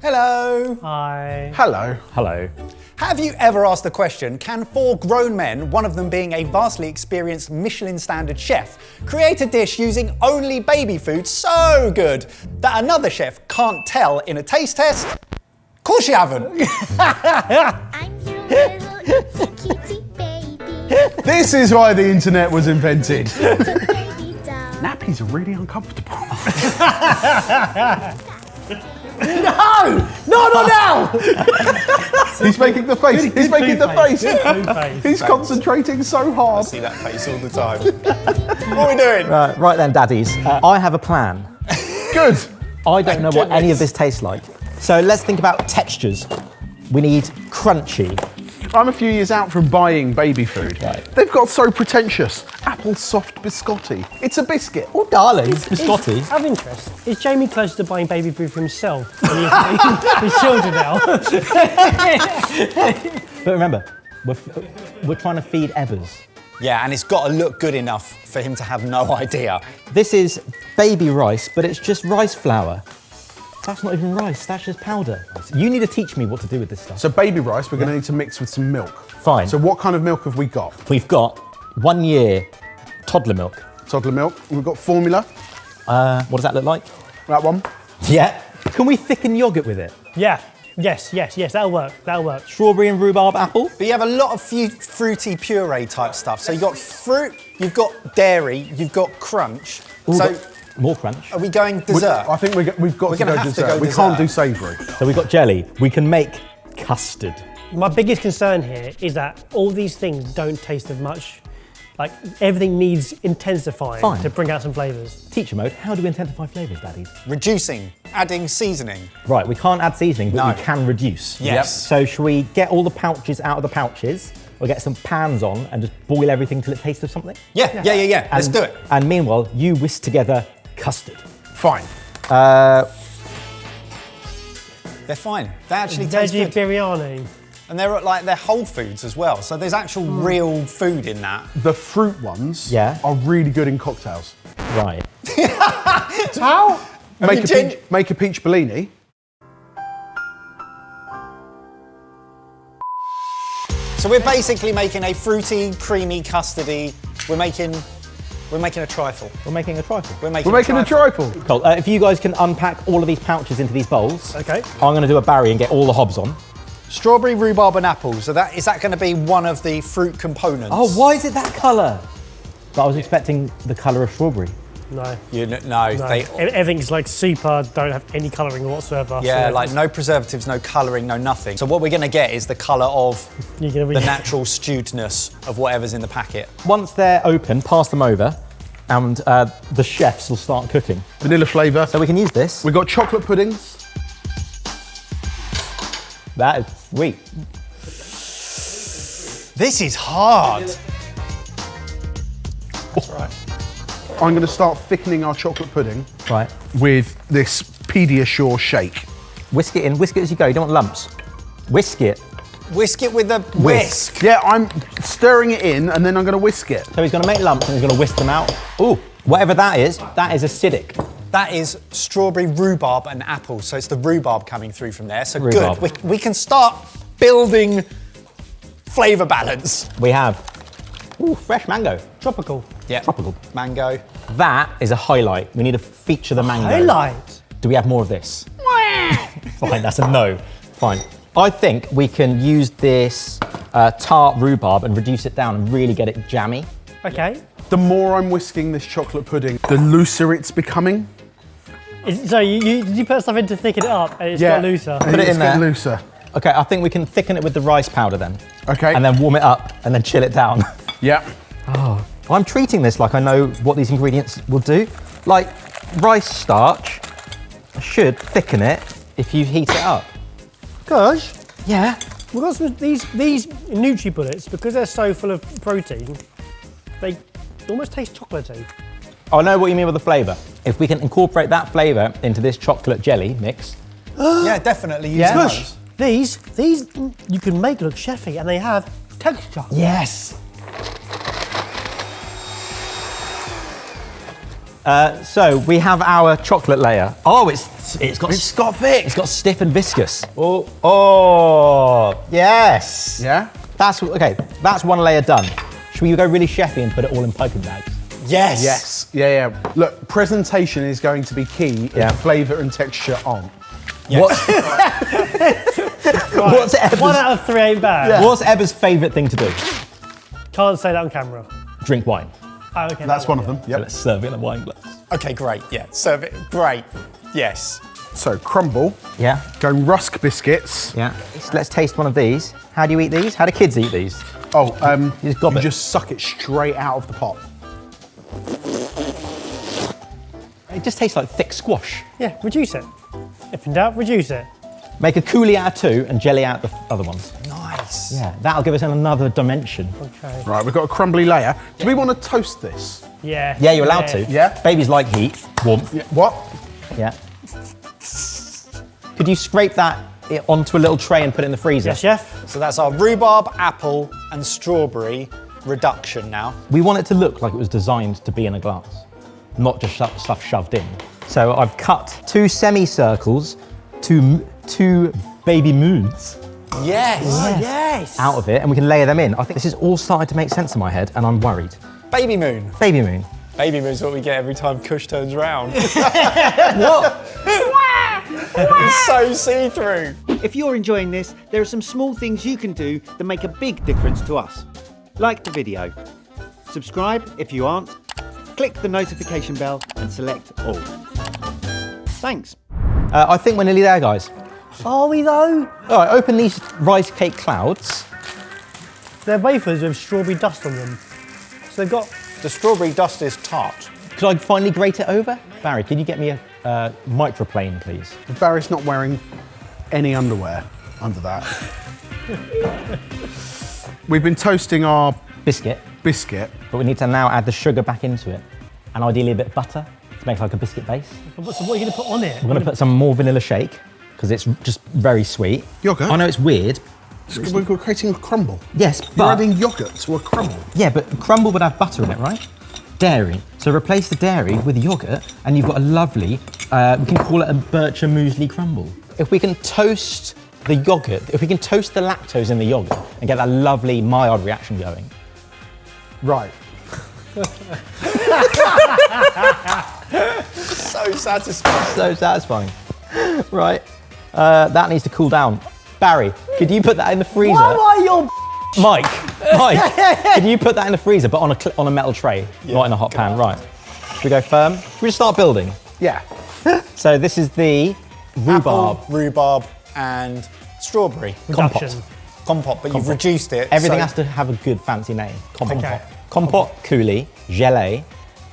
Hello. Hi. Hello. Hello. Have you ever asked the question, can 4 grown men, one of them being a vastly experienced Michelin standard chef, create a dish using only baby food so good that another chef can't tell in a taste test? Of course you haven't. I'm your little itsy kitty baby. This is why the internet was invented. Baby doll. Nappies are really uncomfortable. No! No, not now! He's making the face. He's making the face. Two-face. He's concentrating so I hard. see that face all the time. What are we doing? Right then, daddies. I have a plan. Good. I don't know what any of this tastes like. So let's think about textures. We need crunchy. I'm a few years out from buying baby food. Right. They've got so pretentious. Apple soft biscotti. It's a biscuit. Oh, darling, biscotti. Out of interest, is Jamie close to buying baby food for himself? When he's children now. But remember, we're trying to feed Evers. Yeah, and it's got to look good enough for him to have no idea. This is baby rice, but it's just rice flour. That's not even rice, that's just powder. You need to teach me what to do with this stuff. So baby rice, we're going to need to mix with some milk. Fine. So what kind of milk have we got? We've got 1 year toddler milk. Toddler milk. We've got formula. What does that look like? That one. Yeah. Can we thicken yogurt with it? Yeah. Yes. That'll work. Strawberry and rhubarb apple? But you have a lot of fruity puree type stuff. So you've got fruit, you've got dairy, you've got crunch. So More crunch. are we going dessert? I think we've got We're to gonna go have to dessert. go We dessert. can't do savoury. So we've got jelly. We can make custard. My biggest concern here is that all these things don't taste of much. Like, everything needs intensifying Fine. to bring out some flavours. Teacher mode, how do we intensify flavours, daddies? Reducing, adding seasoning. Right, we can't add seasoning, but No. we can reduce. Yes. So should we get all the pouches out of the pouches, or get some pans on and just boil everything till it tastes of something? Yeah. Let's do it. And meanwhile, you whisk together custard. Fine. They're fine. They actually taste Veggie good. biryani. And they're whole foods as well. So there's actual real food in that. The fruit ones Yeah. are really good in cocktails. Right. How? Make a peach Bellini. So we're basically making a fruity, creamy, custardy. We're making a trifle. We're making a trifle. We're making a trifle. Cool. If you guys can unpack all of these pouches into these bowls, Okay. I'm going to do a Barry and get all the hobs on. Strawberry, rhubarb, and apple. So is that going to be one of the fruit components? Oh, why is it that colour? But I was expecting the colour of strawberry. No. No. Everything's like super, don't have any colouring whatsoever. Yeah, so like no preservatives, no colouring, no nothing. So what we're going to get is the colour of You're gonna the natural stewedness of whatever's in the packet. Once they're open, pass them over, and the chefs will start cooking. Vanilla flavour. So we can use this. We've got chocolate puddings. That is sweet. This is hard. That's right. I'm going to start thickening our chocolate pudding Right. with this Pediasure shake. Whisk it in. Whisk it as you go. You don't want lumps. Whisk it. Whisk it with a whisk. Yeah, I'm stirring it in and then I'm going to whisk it. So he's going to make lumps and he's going to whisk them out. Ooh, whatever that is acidic. That is strawberry, rhubarb, and apple. So it's the rhubarb coming through from there. So Rhubarb. good. We can start building flavour balance. We have fresh mango. tropical. Yeah. Tropical. Mango. That is a highlight. We need to feature the mango. Highlight. Do we have more of this? Fine, that's a no. Fine. I think we can use this tart rhubarb and reduce it down and really get it jammy. Okay. The more I'm whisking this chocolate pudding, the looser it's becoming. So you put stuff in to thicken it up and it's got looser. Put it in It's there. getting looser. Okay, I think we can thicken it with the rice powder then. Okay. And then warm it up and then chill it down. Yeah. I'm treating this like I know what these ingredients will do. Like rice starch should thicken it if you heat it up. Gosh, Yeah. we've got some, these Nutri-Bullets, because they're so full of protein, they almost taste chocolatey. I know what you mean with the flavour. If we can incorporate that flavour into this chocolate jelly mix. Yeah, definitely. Use Yeah. those. These you can make look chefy and they have texture. Yes. So we have our chocolate layer. Oh, it's got thick. It's got stiff and viscous. Oh, yes. Yeah? That's okay. That's one layer done. Should we go really chefy and put it all in piping bags? Yes. Yes. Yeah. Look, presentation is going to be key. Yeah. Flavour and texture aren't. What's Ebba's, 1 out of 3 ain't bad. What's Ebba's favourite thing to do? Can't say that on camera. Drink wine. Oh, okay. That's one of them. So Yep. let's serve it in a wine glass. Okay, great. Yeah, serve it. Great. Yes. So crumble. Yeah. Go rusk biscuits. Yeah. Let's taste one of these. How do you eat these? How do kids eat these? Oh, You just gob you it. just suck it straight out of the pot. It just tastes like thick squash. Yeah, reduce it. If in doubt, reduce it. Make a coulis out of 2 and jelly out the other ones. Nice. Yeah, that'll give us another dimension. Okay. Right, we've got a crumbly layer. Do we want to toast this? Yeah. Yeah, you're allowed to. Yeah. Babies like heat, warmth. Yeah. What? Yeah. Could you scrape that onto a little tray and put it in the freezer? Yes, chef. So that's our rhubarb, apple, and strawberry reduction now. We want it to look like it was designed to be in a glass, not just stuff shoved in. So I've cut 2 semicircles, two baby moons Yes. Yes. out of it, and we can layer them in. I think this is all starting to make sense in my head, and I'm worried. Baby moon. Baby moon. Baby moon's what we get every time Kush turns round. What? It's so see-through. If you're enjoying this, there are some small things you can do that make a big difference to us. Like the video. Subscribe if you aren't. Click the notification bell and select all. Thanks. I think we're nearly there, guys. Are we though? All right, open these rice cake clouds. They're wafers with strawberry dust on them. So they've got. The strawberry dust is tart. Could I finally grate it over? Barry, could you get me a microplane, please? Barry's not wearing any underwear under that. We've been toasting our Biscuit, biscuit. but we need to now add the sugar back into it, and ideally a bit of butter to make like a biscuit base. So what are you going to put on it? We're going to put some more vanilla shake because it's just very sweet. Yogurt? I know it's weird. We're creating a crumble. Yes, You're but adding yogurt to a crumble. yeah, but crumble would have butter in it, right? Dairy. So replace the dairy with yogurt, and you've got a lovely. We can call it a Bircher muesli crumble. If we can toast the yogurt, if we can toast the lactose in the yogurt and get that lovely Maillard reaction going. Right. So satisfying. So satisfying. Right. That needs to cool down. Barry, could you put that in the freezer? Why are your Mike, can you put that in the freezer, but on a metal tray, not in a hot pan? Right. Should we go firm? Should we just start building? Yeah. So this is the rhubarb. Apple, rhubarb, and strawberry. reduction? Compote, but you've reduced it. Everything so- has to have a good fancy name. Compote. Okay. Compote, coulis, gelée,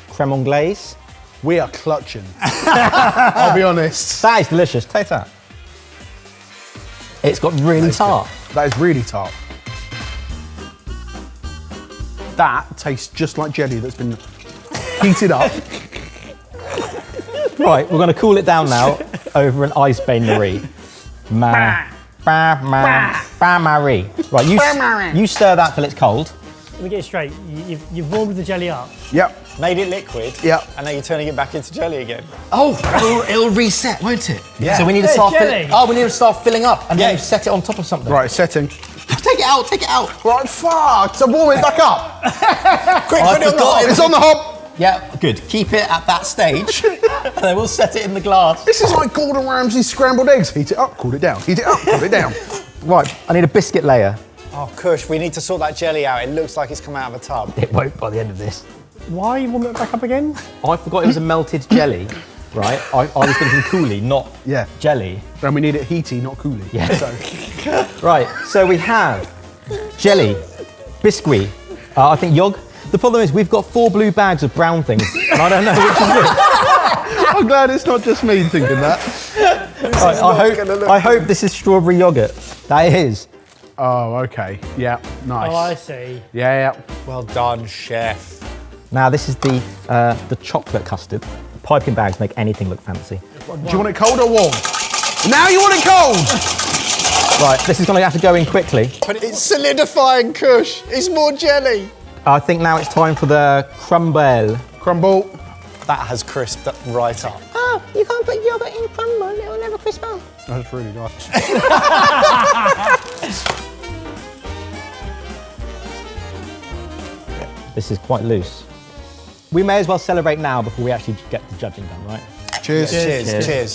crème anglaise. We are clutching. I'll be honest. That is delicious. Taste that. It's got really tart. That is really tart. That tastes just like jelly that's been heated up. Right, we're going to cool it down now over an ice bain-marie. Bain-marie. Right, you stir that till it's cold. Let me get it straight. You've warmed the jelly up. Yep. Made it liquid. Yep. And now you're turning it back into jelly again. Oh, it'll reset, won't it? Yeah. So we need to Yeah, start jelly. filling. Oh, we need to start filling up and then Yeah. set it on top of something. Right, setting. Take it out. Take it out. Right, fuck. So warm it back up. Quick, I put it on the forgot hob. It's on the hob. Yeah, good. Keep it at that stage, and then we'll set it in the glass. This is like Gordon Ramsay's scrambled eggs. Heat it up, cool it down. Heat it up, cool it down. Right, I need a biscuit layer. Oh, Kush, we need to sort that jelly out. It looks like it's come out of a tub. It won't by the end of this. Why are you warming it back up again? I forgot it was a melted jelly, right? I was thinking coulis, not Yeah. jelly. And we need it heaty, not coolie. Yeah. So, Right, so we have jelly, biscuit, I think yog. The problem is we've got 4 blue bags of brown things, and I don't know which is which. I'm glad it's not just me thinking that. Right, I hope this is strawberry yogurt. That is. Oh, okay. Yeah, nice. Oh, I see. Yeah. Well done, chef. Now this is the chocolate custard. Piping bags make anything look fancy. Do you want it cold or warm? Now you want it cold! Right, this is going to have to go in quickly. But it's solidifying, Kush. It's more jelly. I think now it's time for the crumble. Crumble. That has crisped right up. Oh, you can't put yogurt in crumble, it'll never crisp up. That's really nice. This is quite loose. We may as well celebrate now before we actually get the judging done, right? Cheers. Cheers. Cheers.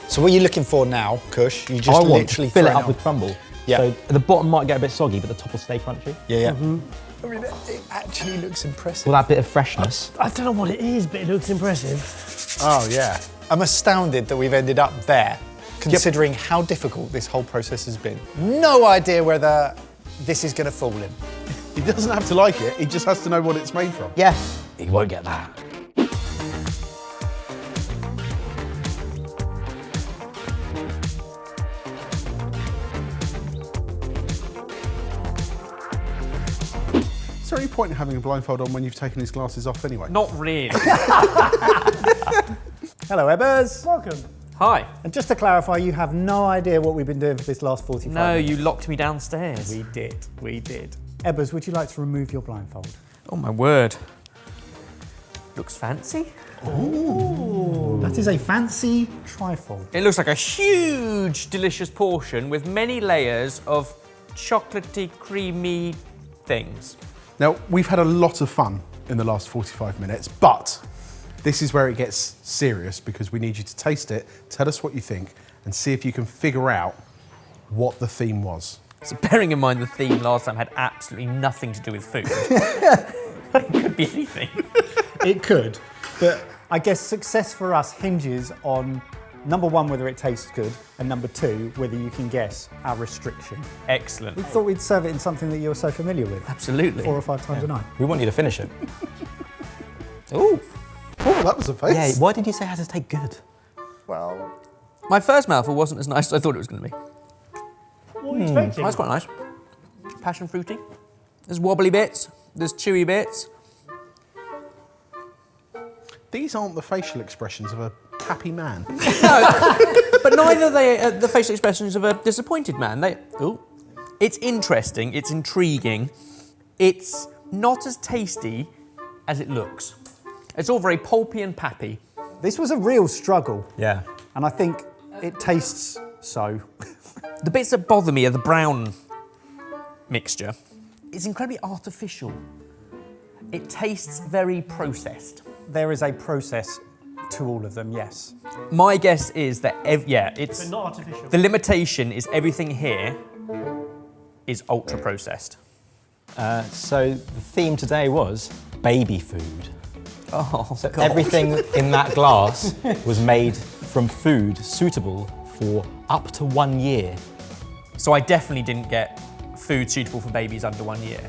So what are you looking for now, Kush? You just I want literally to fill it throw up with crumble. Yeah. So the bottom might get a bit soggy, but the top will stay crunchy. Yeah. I mean, it actually looks impressive. All that bit of freshness. I don't know what it is, but it looks impressive. Oh, yeah. I'm astounded that we've ended up there, considering how difficult this whole process has been. No idea whether this is going to fool him. He doesn't have to like it, he just has to know what it's made from. Yeah, he won't get that. Is there any point in having a blindfold on when you've taken his glasses off anyway? Not really. Hello, Ebbers. Welcome. Hi. And just to clarify, you have no idea what we've been doing for this last 45 No, minutes. you locked me downstairs. We did. Ebbers, would you like to remove your blindfold? Oh my word. Looks fancy. That is a fancy trifold. It looks like a huge, delicious portion with many layers of chocolatey, creamy things. Now, we've had a lot of fun in the last 45 minutes, but this is where it gets serious because we need you to taste it, tell us what you think, and see if you can figure out what the theme was. So bearing in mind the theme last time had absolutely nothing to do with food. It could be anything. It could, but I guess success for us hinges on number one, whether it tastes good, and number two, whether you can guess our restriction. Excellent. We thought we'd serve it in something that you're so familiar with. Absolutely. 4 or 5 times a night. We want you to finish it. Ooh. Oh, that was a face. Yeah, why did you say it has to taste good? Well, My first mouthful wasn't as nice as I thought it was going to be. What are you expecting? Oh, that's quite nice. Passion fruity. There's wobbly bits. There's chewy bits. These aren't the facial expressions of a happy man. No, but neither are they the facial expressions of a disappointed man. It's interesting. It's intriguing. It's not as tasty as it looks. It's all very pulpy and pappy. this was a real struggle, Yeah. and I think it tastes so. The bits that bother me are the brown mixture. It's incredibly artificial. It tastes very processed. There is a process to all of them, yes. My guess is that, But not artificial. the limitation is everything here is ultra processed. So the theme today was baby food. Oh, So everything in that glass was made from food suitable for up to 1 year. So I definitely didn't get food suitable for babies under 1 year.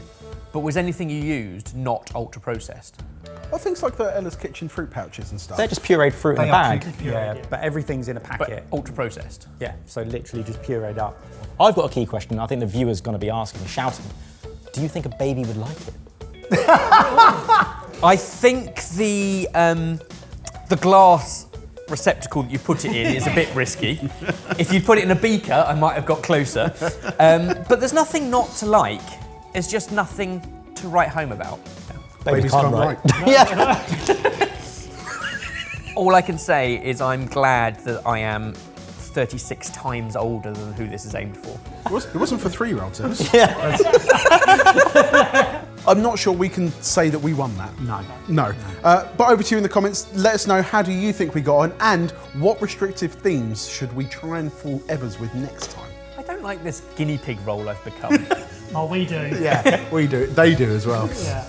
But was anything you used not ultra processed? Well, things like the Ella's Kitchen fruit pouches and stuff. They're just pureed fruit in a They are bag. Yeah, but everything's in a But packet. ultra processed. Yeah, so literally just pureed up. I've got a key question I think the viewer's going to be asking, shouting. Do you think a baby would like it? I think the glass receptacle that you put it in is a bit risky. If you put it in a beaker, I might have got closer. But there's nothing not to like. It's just nothing to write home about. Babies can't write. Yeah. All I can say is I'm glad that I am 36 times older than who this is aimed for. It wasn't for 3-year-olds, it was. I'm not sure we can say that we won that. No. But over to you in the comments. Let us know, how do you think we got on, and what restrictive themes should we try and fool Ebbers with next time? I don't like this guinea pig role I've become. Oh, we do. Yeah, we do. They do as well. Yeah.